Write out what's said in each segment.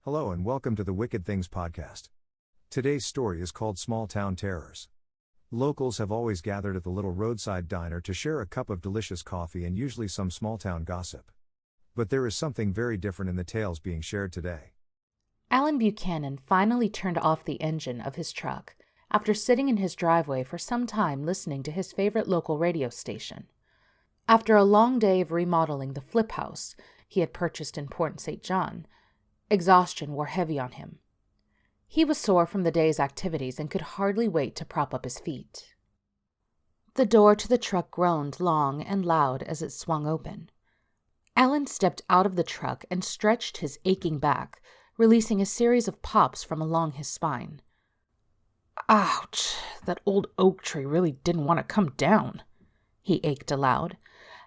Hello and welcome to the Wicked Things podcast. Today's story is called Small Town Terrors. Locals have always gathered at the little roadside diner to share a cup of delicious coffee and usually some small town gossip. But there is something very different in the tales being shared today. Alan Buchanan finally turned off the engine of his truck after sitting in his driveway for some time listening to his favorite local radio station. After a long day of remodeling the flip house he had purchased in Port St. John, exhaustion wore heavy on him. He was sore from the day's activities and could hardly wait to prop up his feet. The door to the truck groaned long and loud as it swung open. Alan stepped out of the truck and stretched his aching back, releasing a series of pops from along his spine. Ouch, that old oak tree really didn't want to come down, he ached aloud,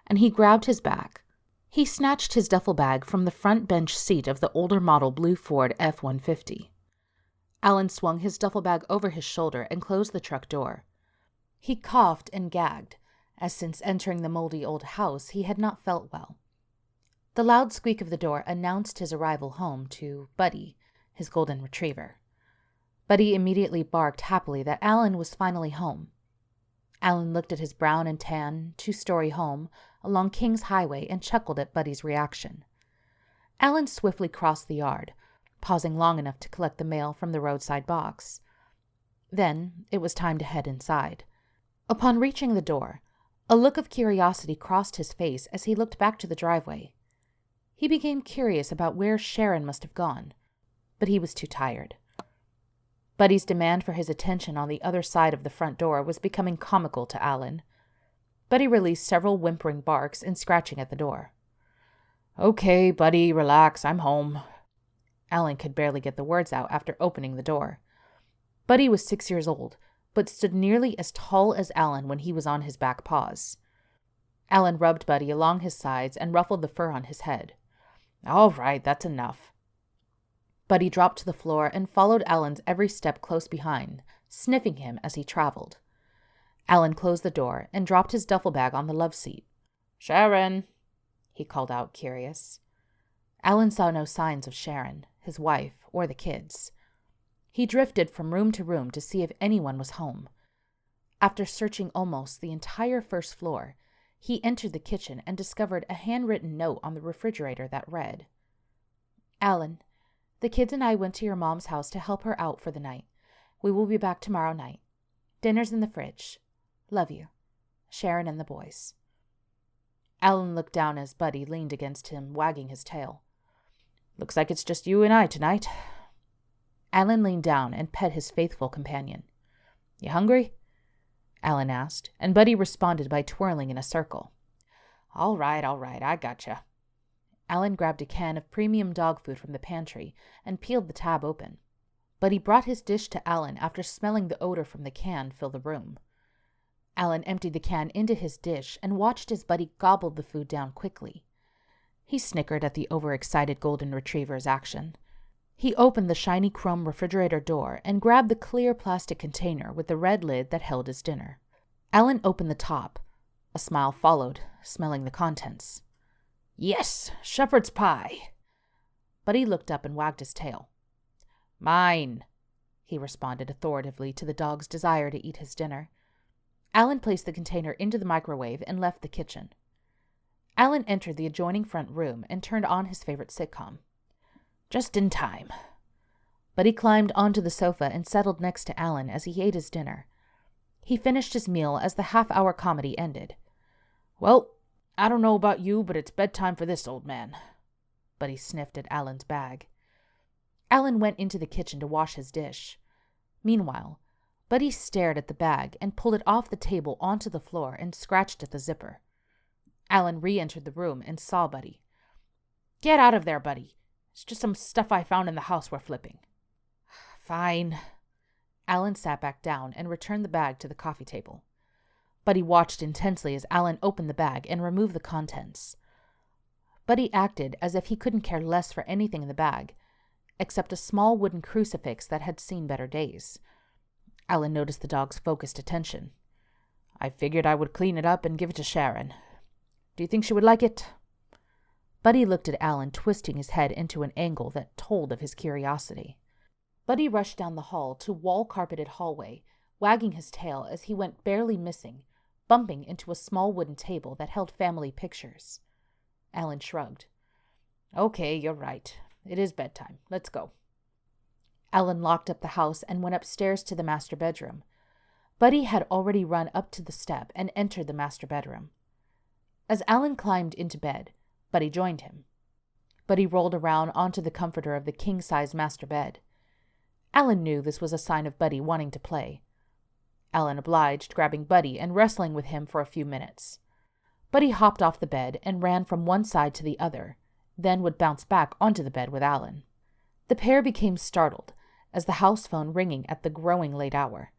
and he grabbed his back. He snatched his duffel bag from the front bench seat of the older model blue Ford F-150. Alan swung his duffel bag over his shoulder and closed the truck door. He coughed and gagged, as since entering the moldy old house he had not felt well. The loud squeak of the door announced his arrival home to Buddy, his golden retriever. Buddy immediately barked happily that Alan was finally home. Alan looked at his brown and tan, two-story home along King's Highway and chuckled at Buddy's reaction. Alan swiftly crossed the yard, pausing long enough to collect the mail from the roadside box. Then it was time to head inside. Upon reaching the door, a look of curiosity crossed his face as he looked back to the driveway. He became curious about where Sharon must have gone, but he was too tired. Buddy's demand for his attention on the other side of the front door was becoming comical to Alan. Buddy released several whimpering barks and scratching at the door. "Okay, Buddy, relax, I'm home." Alan could barely get the words out after opening the door. Buddy was 6 years old, but stood nearly as tall as Alan when he was on his back paws. Alan rubbed Buddy along his sides and ruffled the fur on his head. "All right, that's enough." Buddy dropped to the floor and followed Alan's every step close behind, sniffing him as he traveled. Alan closed the door and dropped his duffel bag on the love seat. "Sharon," he called out, curious. Alan saw no signs of Sharon, his wife, or the kids. He drifted from room to room to see if anyone was home. After searching almost the entire first floor, he entered the kitchen and discovered a handwritten note on the refrigerator that read, "Alan, the kids and I went to your mom's house to help her out for the night. We will be back tomorrow night. Dinner's in the fridge. Love you. Sharon and the boys." Alan looked down as Buddy leaned against him, wagging his tail. "Looks like it's just you and I tonight." Alan leaned down and pet his faithful companion. "You hungry?" Alan asked, and Buddy responded by twirling in a circle. All right, I gotcha." Alan grabbed a can of premium dog food from the pantry and peeled the tab open. Buddy brought his dish to Alan after smelling the odor from the can fill the room. Alan emptied the can into his dish and watched as Buddy gobbled the food down quickly. He snickered at the overexcited golden retriever's action. He opened the shiny chrome refrigerator door and grabbed the clear plastic container with the red lid that held his dinner. Alan opened the top. A smile followed, smelling the contents. "Yes, shepherd's pie." Buddy looked up and wagged his tail. "Mine," he responded authoritatively to the dog's desire to eat his dinner. Alan placed the container into the microwave and left the kitchen. Alan entered the adjoining front room and turned on his favorite sitcom. Just in time. Buddy climbed onto the sofa and settled next to Alan as he ate his dinner. He finished his meal as the half-hour comedy ended. "Well, I don't know about you, but it's bedtime for this old man." Buddy sniffed at Alan's bag. Alan went into the kitchen to wash his dish. Meanwhile, Buddy stared at the bag and pulled it off the table onto the floor and scratched at the zipper. Alan re-entered the room and saw Buddy. "Get out of there, Buddy. It's just some stuff I found in the house we're flipping." "Fine." Alan sat back down and returned the bag to the coffee table. Buddy watched intensely as Alan opened the bag and removed the contents. Buddy acted as if he couldn't care less for anything in the bag, except a small wooden crucifix that had seen better days. Alan noticed the dog's focused attention. "I figured I would clean it up and give it to Sharon. Do you think she would like it?" Buddy looked at Alan, twisting his head into an angle that told of his curiosity. Buddy rushed down the hall to wall-carpeted hallway, wagging his tail as he went barely missing, bumping into a small wooden table that held family pictures. Alan shrugged. "Okay, you're right. It is bedtime. Let's go." Alan locked up the house and went upstairs to the master bedroom. Buddy had already run up to the step and entered the master bedroom. As Alan climbed into bed, Buddy joined him. Buddy rolled around onto the comforter of the king-size master bed. Alan knew this was a sign of Buddy wanting to play. Alan obliged, grabbing Buddy and wrestling with him for a few minutes. Buddy hopped off the bed and ran from one side to the other, then would bounce back onto the bed with Alan. The pair became startled as the house phone ringing at the growing late hour.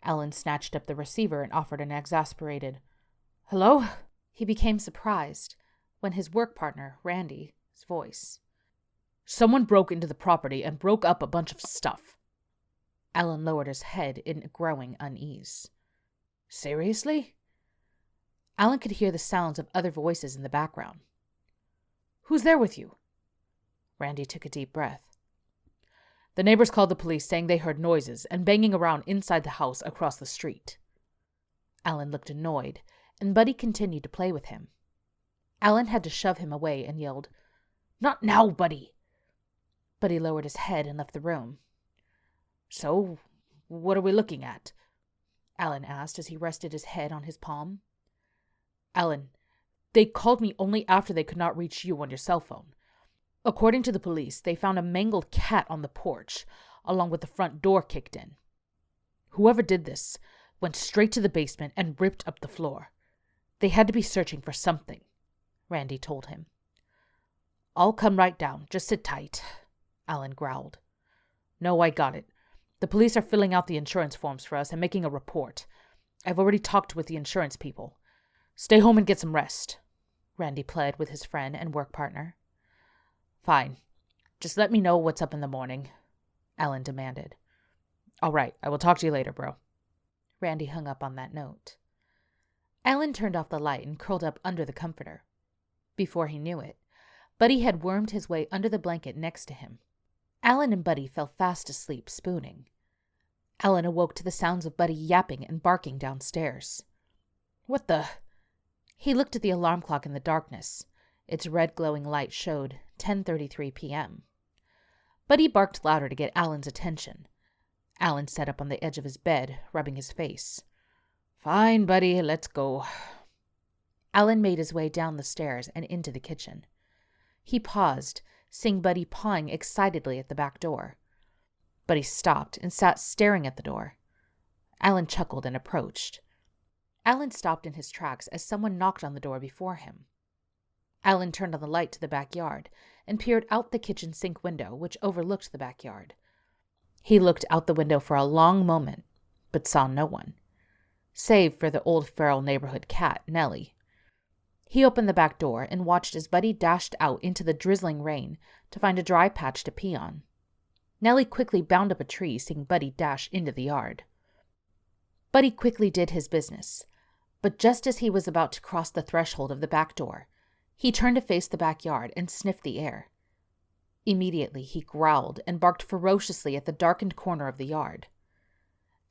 Alan snatched up the receiver and offered an exasperated, "Hello?" He became surprised when his work partner, Randy's voice. "Someone broke into the property and broke up a bunch of stuff." Alan lowered his head in growing unease. "Seriously?" Alan could hear the sounds of other voices in the background. "Who's there with you?" Randy took a deep breath. "The neighbors called the police saying they heard noises and banging around inside the house across the street." Alan looked annoyed, and Buddy continued to play with him. Alan had to shove him away and yelled, "Not now, Buddy!" Buddy lowered his head and left the room. "So, what are we looking at?" Alan asked as he rested his head on his palm. "Alan, they called me only after they could not reach you on your cell phone. According to the police, they found a mangled cat on the porch, along with the front door kicked in. Whoever did this went straight to the basement and ripped up the floor. They had to be searching for something," Randy told him. "I'll come right down. Just sit tight," Alan growled. "No, I got it. The police are filling out the insurance forms for us and making a report. I've already talked with the insurance people. Stay home and get some rest," Randy pled with his friend and work partner. "Fine. Just let me know what's up in the morning," Alan demanded. "All right, I will talk to you later, bro." Randy hung up on that note. Alan turned off the light and curled up under the comforter. Before he knew it, Buddy had wormed his way under the blanket next to him. Alan and Buddy fell fast asleep, spooning. Alan awoke to the sounds of Buddy yapping and barking downstairs. "What the—" He looked at the alarm clock in the darkness. Its red glowing light showed 10:33 p.m. Buddy barked louder to get Alan's attention. Alan sat up on the edge of his bed, rubbing his face. "Fine, Buddy, let's go." Alan made his way down the stairs and into the kitchen. He paused, seeing Buddy pawing excitedly at the back door. Buddy stopped and sat staring at the door. Alan chuckled and approached. Alan stopped in his tracks as someone knocked on the door before him. Alan turned on the light to the backyard and peered out the kitchen sink window, which overlooked the backyard. He looked out the window for a long moment, but saw no one, save for the old feral neighborhood cat, Nellie. He opened the back door and watched as Buddy dashed out into the drizzling rain to find a dry patch to pee on. Nellie quickly bound up a tree, seeing Buddy dash into the yard. Buddy quickly did his business, but just as he was about to cross the threshold of the back door, he turned to face the backyard and sniffed the air. Immediately, he growled and barked ferociously at the darkened corner of the yard.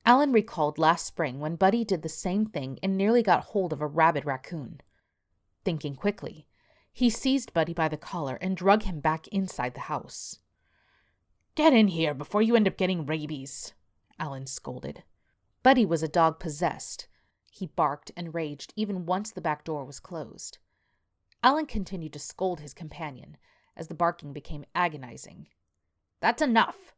Alan recalled last spring when Buddy did the same thing and nearly got hold of a rabid raccoon. Thinking quickly, he seized Buddy by the collar and dragged him back inside the house. "Get in here before you end up getting rabies," Alan scolded. Buddy was a dog possessed. He barked and raged even once the back door was closed. Alan continued to scold his companion as the barking became agonizing. "That's enough!"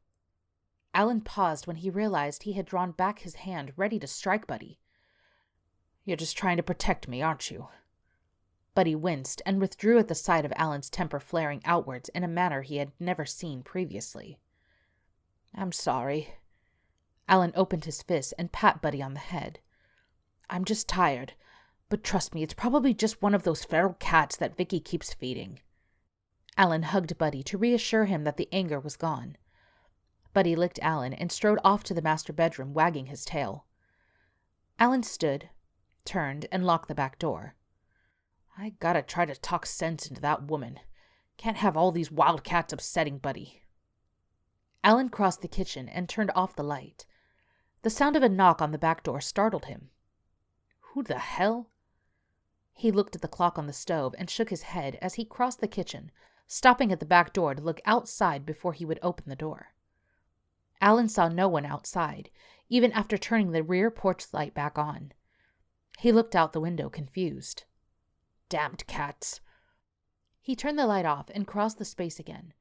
Alan paused when he realized he had drawn back his hand, ready to strike Buddy. "You're just trying to protect me, aren't you?" Buddy winced and withdrew at the sight of Alan's temper flaring outwards in a manner he had never seen previously. "I'm sorry." Alan opened his fist and pat Buddy on the head. "I'm just tired, but trust me, it's probably just one of those feral cats that Vicky keeps feeding." Alan hugged Buddy to reassure him that the anger was gone. Buddy licked Alan and strode off to the master bedroom, wagging his tail. Alan stood, turned, and locked the back door. I gotta try to talk sense into that woman. Can't have all these wildcats upsetting Buddy. Alan crossed the kitchen and turned off the light. The sound of a knock on the back door startled him. Who the hell? He looked at the clock on the stove and shook his head as he crossed the kitchen, stopping at the back door to look outside before he would open the door. Alan saw no one outside, even after turning the rear porch light back on. He looked out the window, confused. Damned cats. He turned the light off and crossed the space again.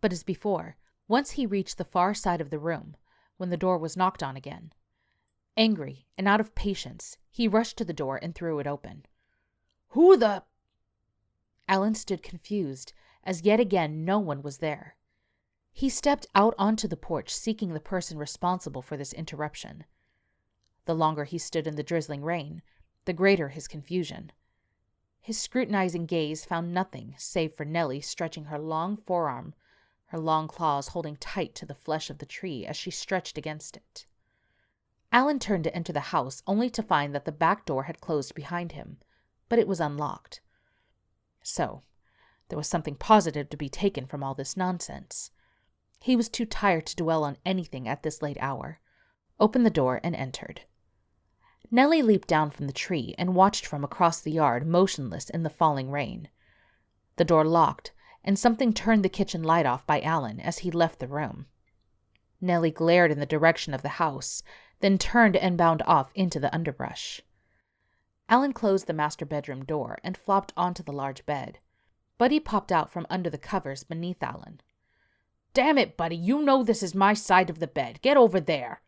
But as before, once he reached the far side of the room, when the door was knocked on again. Angry and out of patience, he rushed to the door and threw it open. Who the... Alan stood confused, as yet again no one was there. He stepped out onto the porch, seeking the person responsible for this interruption. The longer he stood in the drizzling rain, the greater his confusion. His scrutinizing gaze found nothing save for Nellie stretching her long forearm, her long claws holding tight to the flesh of the tree as she stretched against it. Alan turned to enter the house, only to find that the back door had closed behind him, but it was unlocked. So, there was something positive to be taken from all this nonsense. He was too tired to dwell on anything at this late hour, opened the door, and entered. Nellie leaped down from the tree and watched from across the yard, motionless in the falling rain. The door locked, and something turned the kitchen light off by Alan as he left the room. Nellie glared in the direction of the house, then turned and bounded off into the underbrush. Alan closed the master bedroom door and flopped onto the large bed. Buddy popped out from under the covers beneath Alan. Damn it, Buddy, you know this is my side of the bed. Get over there.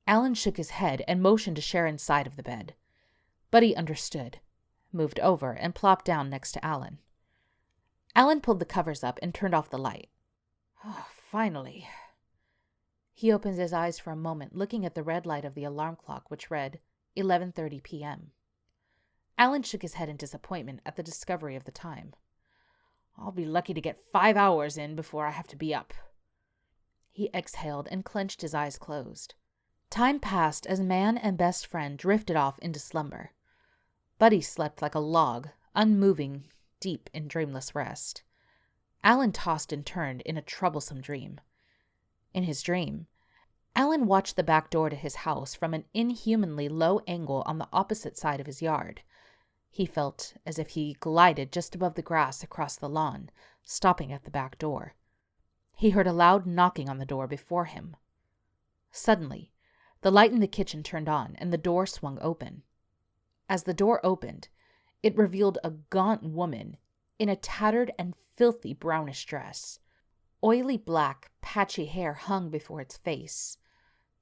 Alan shook his head and motioned to Sharon's side of the bed. Buddy understood, moved over, and plopped down next to Alan. Alan pulled the covers up and turned off the light. Oh, finally. He opened his eyes for a moment, looking at the red light of the alarm clock, which read 11:30 p.m. Alan shook his head in disappointment at the discovery of the time. I'll be lucky to get 5 hours in before I have to be up. He exhaled and clenched his eyes closed. Time passed as man and best friend drifted off into slumber. Buddy slept like a log, unmoving, deep in dreamless rest. Alan tossed and turned in a troublesome dream. In his dream, Alan watched the back door to his house from an inhumanly low angle on the opposite side of his yard. He felt as if he glided just above the grass across the lawn, stopping at the back door. He heard a loud knocking on the door before him. Suddenly, the light in the kitchen turned on and the door swung open. As the door opened, it revealed a gaunt woman in a tattered and filthy brownish dress. Oily black, patchy hair hung before its face.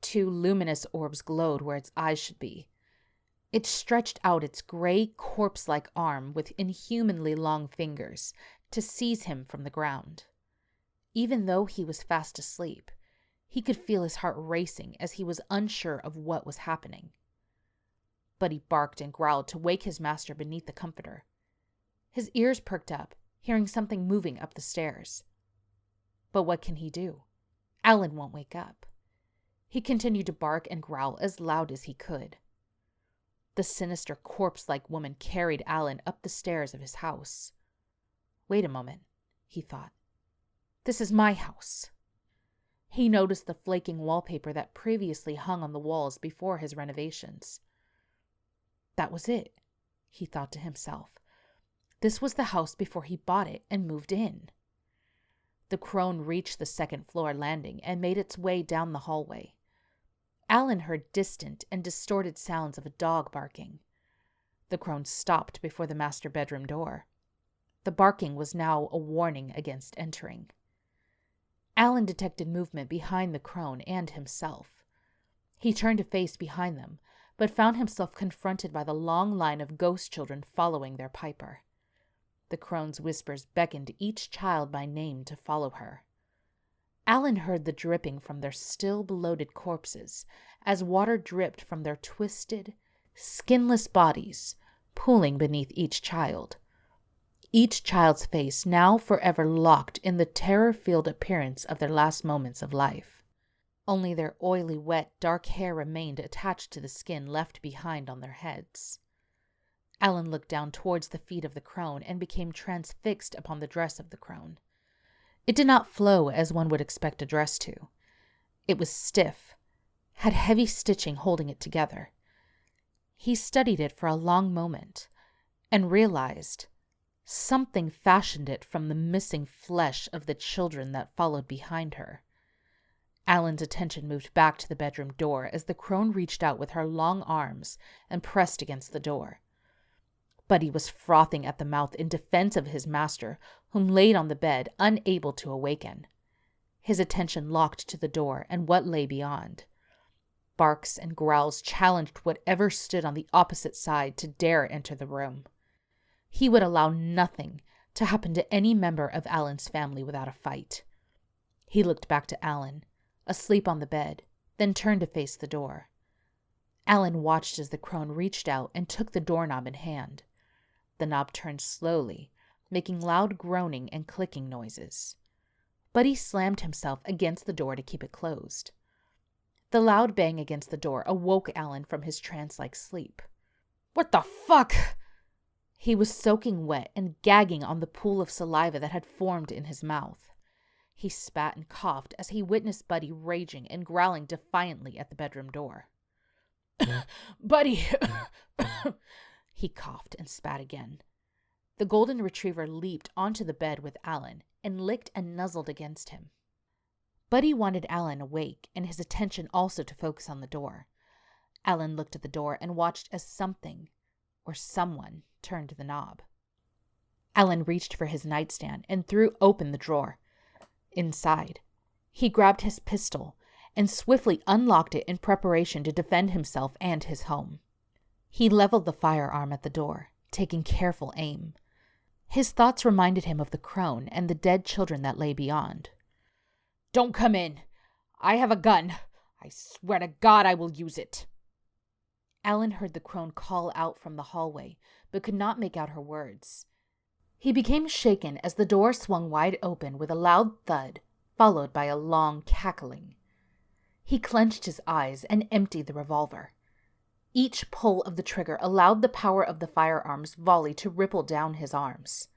2 luminous orbs glowed where its eyes should be. It stretched out its gray, corpse-like arm with inhumanly long fingers to seize him from the ground. Even though he was fast asleep, he could feel his heart racing as he was unsure of what was happening. Buddy barked and growled to wake his master beneath the comforter. His ears perked up, hearing something moving up the stairs. But what can he do? Alan won't wake up. He continued to bark and growl as loud as he could. The sinister corpse-like woman carried Alan up the stairs of his house. Wait a moment, he thought. This is my house. He noticed the flaking wallpaper that previously hung on the walls before his renovations. That was it, he thought to himself. This was the house before he bought it and moved in. The crone reached the second-floor landing and made its way down the hallway. Alan heard distant and distorted sounds of a dog barking. The crone stopped before the master bedroom door. The barking was now a warning against entering. Alan detected movement behind the crone and himself. He turned to face behind them, but found himself confronted by the long line of ghost children following their piper. The crone's whispers beckoned each child by name to follow her. Alan heard the dripping from their still bloated corpses as water dripped from their twisted, skinless bodies, pooling beneath each child's face now forever locked in the terror-filled appearance of their last moments of life. Only their oily, wet, dark hair remained attached to the skin left behind on their heads. Alan looked down towards the feet of the crone and became transfixed upon the dress of the crone. It did not flow as one would expect a dress to. It was stiff, had heavy stitching holding it together. He studied it for a long moment and realized something fashioned it from the missing flesh of the children that followed behind her. Alan's attention moved back to the bedroom door as the crone reached out with her long arms and pressed against the door. Buddy was frothing at the mouth in defense of his master, whom laid on the bed, unable to awaken. His attention locked to the door and what lay beyond. Barks and growls challenged whatever stood on the opposite side to dare enter the room. He would allow nothing to happen to any member of Alan's family without a fight. He looked back to Alan, asleep on the bed, then turned to face the door. Alan watched as the crone reached out and took the doorknob in hand. The knob turned slowly, making loud groaning and clicking noises. Buddy slammed himself against the door to keep it closed. The loud bang against the door awoke Alan from his trance-like sleep. "What the fuck?" He was soaking wet and gagging on the pool of saliva that had formed in his mouth. He spat and coughed as he witnessed Buddy raging and growling defiantly at the bedroom door. "Buddy!" He coughed and spat again. The golden retriever leaped onto the bed with Alan and licked and nuzzled against him. Buddy wanted Alan awake and his attention also to focus on the door. Alan looked at the door and watched as something, or someone, turned the knob. Alan reached for his nightstand and threw open the drawer. Inside, he grabbed his pistol and swiftly unlocked it in preparation to defend himself and his home. He leveled the firearm at the door, taking careful aim. His thoughts reminded him of the crone and the dead children that lay beyond. "Don't come in. I have a gun. I swear to God I will use it." Alan heard the crone call out from the hallway, but could not make out her words. He became shaken as the door swung wide open with a loud thud, followed by a long cackling. He clenched his eyes and emptied the revolver. Each pull of the trigger allowed the power of the firearm's volley to ripple down his arms.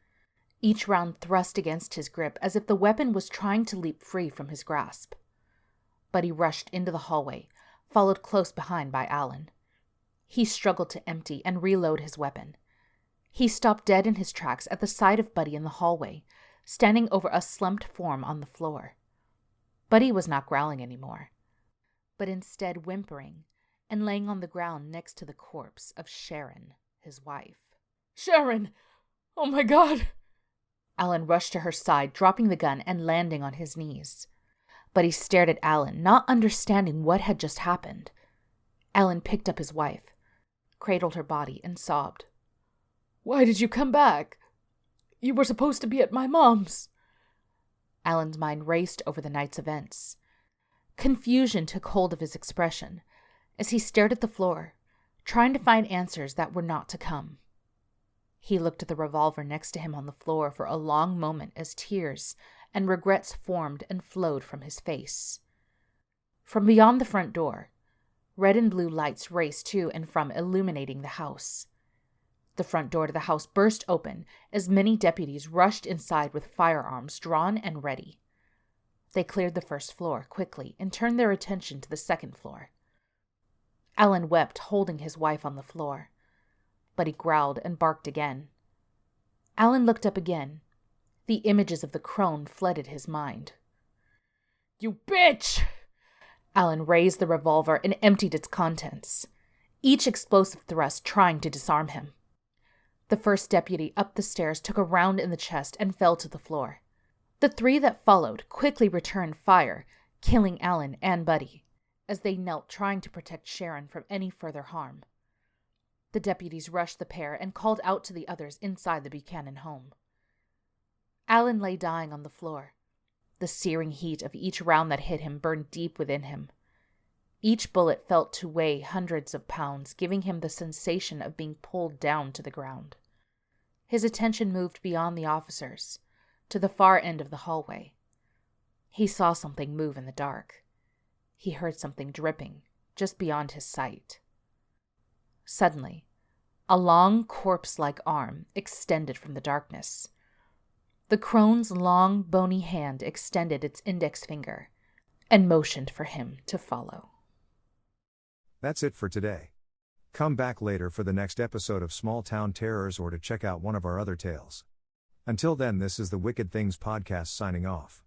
Each round thrust against his grip as if the weapon was trying to leap free from his grasp. Buddy rushed into the hallway, followed close behind by Alan. He struggled to empty and reload his weapon. He stopped dead in his tracks at the side of Buddy in the hallway, standing over a slumped form on the floor. Buddy was not growling anymore, but instead whimpering and laying on the ground next to the corpse of Sharon, his wife. "Sharon! Oh my God!" Alan rushed to her side, dropping the gun and landing on his knees. Buddy stared at Alan, not understanding what had just happened. Alan picked up his wife, cradled her body, and sobbed. "Why did you come back? You were supposed to be at my mom's." Alan's mind raced over the night's events. Confusion took hold of his expression as he stared at the floor, trying to find answers that were not to come. He looked at the revolver next to him on the floor for a long moment as tears and regrets formed and flowed from his face. From beyond the front door, red and blue lights raced to and from, illuminating the house. The front door to the house burst open as many deputies rushed inside with firearms drawn and ready. They cleared the first floor quickly and turned their attention to the second floor. Alan wept, holding his wife on the floor. But he growled and barked again. Alan looked up again. The images of the crone flooded his mind. "You bitch!" Alan raised the revolver and emptied its contents, each explosive thrust trying to disarm him. The first deputy up the stairs took a round in the chest and fell to the floor. The three that followed quickly returned fire, killing Alan and Buddy, as they knelt trying to protect Sharon from any further harm. The deputies rushed the pair and called out to the others inside the Buchanan home. Alan lay dying on the floor. The searing heat of each round that hit him burned deep within him. Each bullet felt to weigh hundreds of pounds, giving him the sensation of being pulled down to the ground. His attention moved beyond the officers, to the far end of the hallway. He saw something move in the dark. He heard something dripping, just beyond his sight. Suddenly, A long corpse-like arm extended from the darkness. The crone's long, bony hand extended its index finger and motioned for him to follow. That's it for today. Come back later for the next episode of Small Town Terrors or to check out one of our other tales. Until then, this is the Wicked Things Podcast signing off.